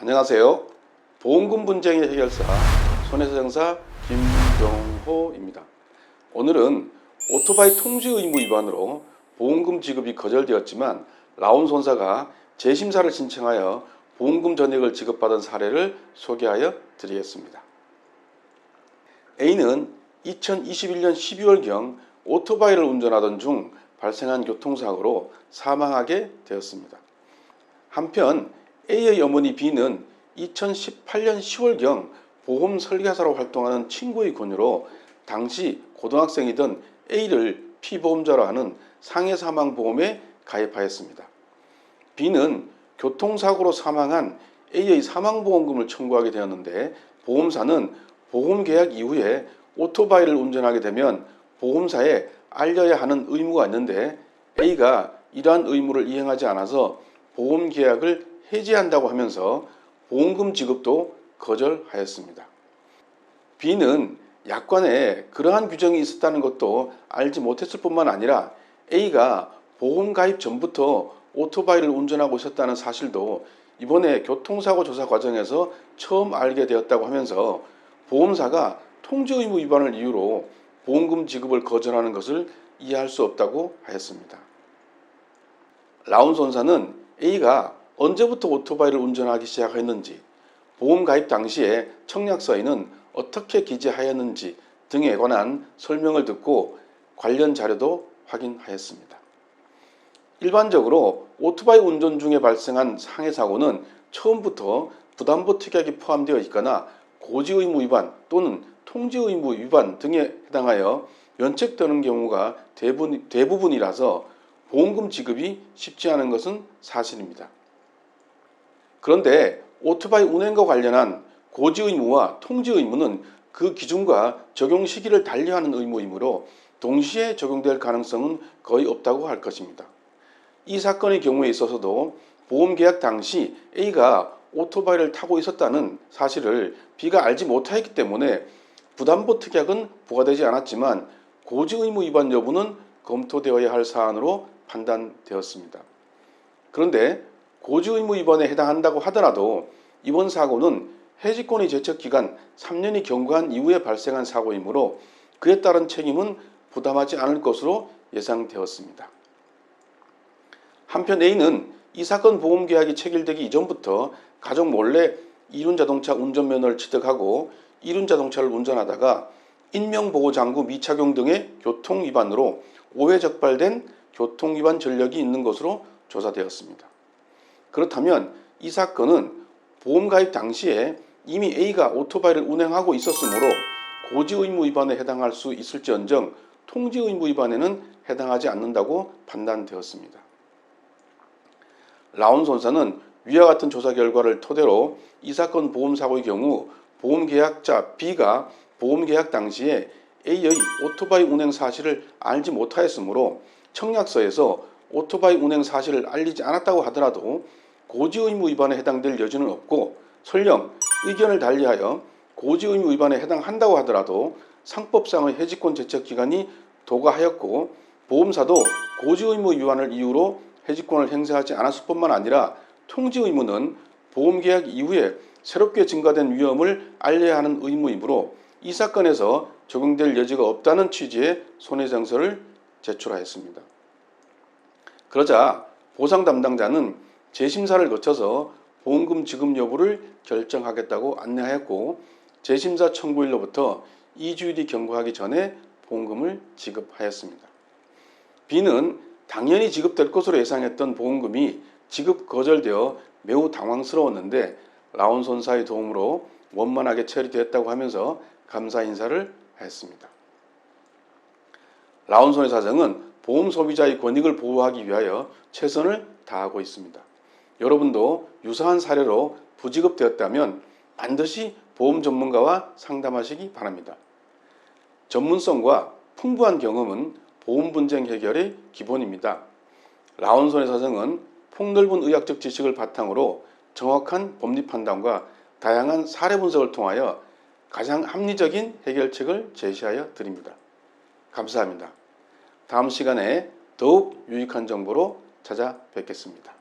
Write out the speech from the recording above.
안녕하세요. 보험금 분쟁의 해결사 손해배상사 김병호입니다. 오늘은 오토바이 통지 의무 위반으로 보험금 지급이 거절되었지만 라온 손사가 재심사를 신청하여 보험금 전액을 지급받은 사례를 소개하여 드리겠습니다. A는 2021년 12월경 오토바이를 운전하던 중 발생한 교통사고로 사망하게 되었습니다. 한편 A의 어머니 B는 2018년 10월경 보험 설계사로 활동하는 친구의 권유로 당시 고등학생이던 A를 피보험자로 하는 상해사망보험에 가입하였습니다. B는 교통사고로 사망한 A의 사망보험금을 청구하게 되었는데 보험사는 보험계약 이후에 오토바이를 운전하게 되면 보험사에 알려야 하는 의무가 있는데 A가 이러한 의무를 이행하지 않아서 보험계약을 해지한다고 하면서 보험금 지급도 거절하였습니다. B는 약관에 그러한 규정이 있었다는 것도 알지 못했을 뿐만 아니라 A가 보험 가입 전부터 오토바이를 운전하고 있었다는 사실도 이번에 교통사고 조사 과정에서 처음 알게 되었다고 하면서 보험사가 통지 의무 위반을 이유로 보험금 지급을 거절하는 것을 이해할 수 없다고 하였습니다. 라온 손사는 A가 언제부터 오토바이를 운전하기 시작했는지, 보험 가입 당시에 청약서에는 어떻게 기재하였는지 등에 관한 설명을 듣고 관련 자료도 확인하였습니다. 일반적으로 오토바이 운전 중에 발생한 상해사고는 처음부터 부담보 특약이 포함되어 있거나 고지의무 위반 또는 통지의무 위반 등에 해당하여 면책되는 경우가 대부분이라서 보험금 지급이 쉽지 않은 것은 사실입니다. 그런데 오토바이 운행과 관련한 고지의무와 통지의무는 그 기준과 적용 시기를 달리하는 의무이므로 동시에 적용될 가능성은 거의 없다고 할 것입니다. 이 사건의 경우에 있어서도 보험계약 당시 A가 오토바이를 타고 있었다는 사실을 B가 알지 못하였기 때문에 부담보 특약은 부과되지 않았지만 고지의무 위반 여부는 검토되어야 할 사안으로 판단되었습니다. 그런데 고지의무 위반에 해당한다고 하더라도 이번 사고는 해지권의 제척기간 3년이 경과한 이후에 발생한 사고이므로 그에 따른 책임은 부담하지 않을 것으로 예상되었습니다. 한편 A는 이 사건 보험계약이 체결되기 이전부터 가족 몰래 이륜자동차 운전면허를 취득하고 이륜자동차를 운전하다가 인명보호장구 미착용 등의 교통위반으로 5회 적발된 교통위반 전력이 있는 것으로 조사되었습니다. 그렇다면 이 사건은 보험 가입 당시에 이미 A가 오토바이를 운행하고 있었으므로 고지의무 위반에 해당할 수 있을지언정 통지의무 위반에는 해당하지 않는다고 판단되었습니다. 라온 손사는 위와 같은 조사 결과를 토대로 이 사건 보험사고의 경우 보험계약자 B가 보험계약 당시에 A의 오토바이 운행 사실을 알지 못하였으므로 청약서에서 오토바이 운행 사실을 알리지 않았다고 하더라도 고지의무 위반에 해당될 여지는 없고 설령 의견을 달리하여 고지의무 위반에 해당한다고 하더라도 상법상의 해지권 제척기간이 도과하였고 보험사도 고지의무 위반을 이유로 해지권을 행사하지 않았을 뿐만 아니라 통지의무는 보험계약 이후에 새롭게 증가된 위험을 알려야 하는 의무이므로 이 사건에서 적용될 여지가 없다는 취지의 손해정서를 제출하였습니다. 그러자 보상 담당자는 재심사를 거쳐서 보험금 지급 여부를 결정하겠다고 안내하였고 재심사 청구일로부터 2주일이 경과하기 전에 보험금을 지급하였습니다. B는 당연히 지급될 것으로 예상했던 보험금이 지급 거절되어 매우 당황스러웠는데 라온 손사의 도움으로 원만하게 처리되었다고 하면서 감사 인사를 했습니다. 라온 손해사정은 보험 소비자의 권익을 보호하기 위하여 최선을 다하고 있습니다. 여러분도 유사한 사례로 부지급되었다면 반드시 보험 전문가와 상담하시기 바랍니다. 전문성과 풍부한 경험은 보험 분쟁 해결의 기본입니다. 라온 손해사정은 폭넓은 의학적 지식을 바탕으로 정확한 법리 판단과 다양한 사례 분석을 통하여 가장 합리적인 해결책을 제시하여 드립니다. 감사합니다. 다음 시간에 더욱 유익한 정보로 찾아뵙겠습니다.